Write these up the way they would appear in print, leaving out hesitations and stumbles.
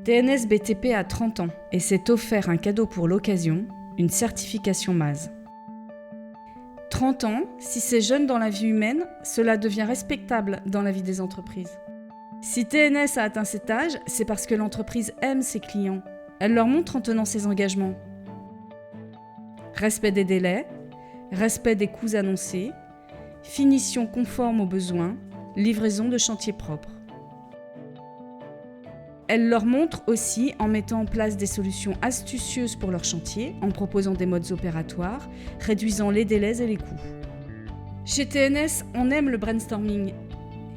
TNS BTP a 30 ans et s'est offert un cadeau pour l'occasion, une certification MAS. 30 ans, si c'est jeune dans la vie humaine, cela devient respectable dans la vie des entreprises. Si TNS a atteint cet âge, c'est parce que l'entreprise aime ses clients. Elle leur montre en tenant ses engagements. Respect des délais, respect des coûts annoncés, finition conforme aux besoins, livraison de chantier propre. Elle leur montre aussi en mettant en place des solutions astucieuses pour leur chantier, en proposant des modes opératoires, réduisant les délais et les coûts. Chez TNS, on aime le brainstorming.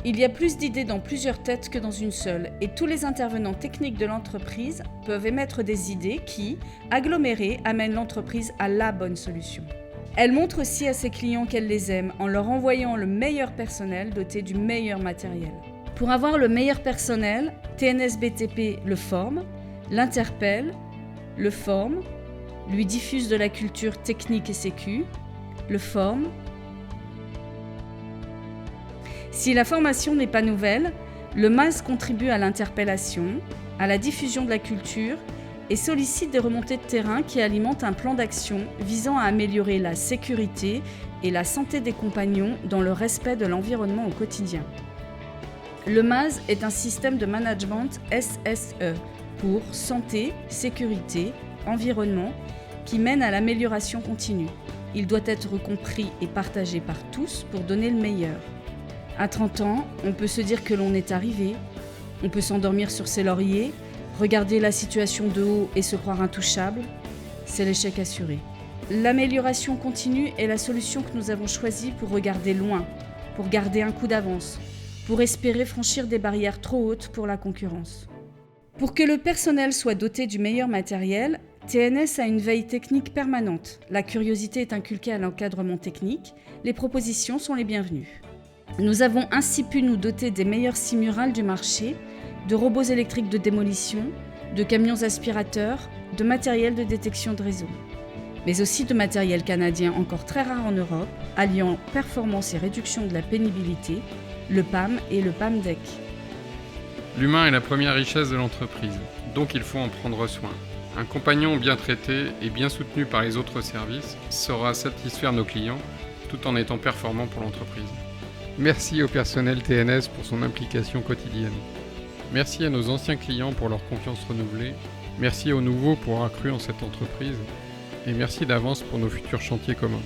Il y a plus d'idées dans plusieurs têtes que dans une seule, et tous les intervenants techniques de l'entreprise peuvent émettre des idées qui, agglomérées, amènent l'entreprise à la bonne solution. Elle montre aussi à ses clients qu'elle les aime en leur envoyant le meilleur personnel doté du meilleur matériel. Pour avoir le meilleur personnel, TNS BTP le forme, l'interpelle, le forme, lui diffuse de la culture technique et sécu, le forme. Si la formation n'est pas nouvelle, le MAS contribue à l'interpellation, à la diffusion de la culture et sollicite des remontées de terrain qui alimentent un plan d'action visant à améliorer la sécurité et la santé des compagnons dans le respect de l'environnement au quotidien. Le MAS est un système de management SSE pour santé, sécurité, environnement qui mène à l'amélioration continue. Il doit être compris et partagé par tous pour donner le meilleur. À 30 ans, on peut se dire que l'on est arrivé, on peut s'endormir sur ses lauriers, regarder la situation de haut et se croire intouchable, c'est l'échec assuré. L'amélioration continue est la solution que nous avons choisie pour regarder loin, pour garder un coup d'avance, pour espérer franchir des barrières trop hautes pour la concurrence. Pour que le personnel soit doté du meilleur matériel, TNS a une veille technique permanente. La curiosité est inculquée à l'encadrement technique, les propositions sont les bienvenues. Nous avons ainsi pu nous doter des meilleurs simurales du marché, de robots électriques de démolition, de camions aspirateurs, de matériel de détection de réseau, mais aussi de matériel canadien encore très rare en Europe, alliant performance et réduction de la pénibilité, le PAM et le PAM-DEC. L'humain est la première richesse de l'entreprise, donc il faut en prendre soin. Un compagnon bien traité et bien soutenu par les autres services saura satisfaire nos clients tout en étant performant pour l'entreprise. Merci au personnel TNS pour son implication quotidienne. Merci à nos anciens clients pour leur confiance renouvelée. Merci aux nouveaux pour avoir cru en cette entreprise. Et merci d'avance pour nos futurs chantiers communs.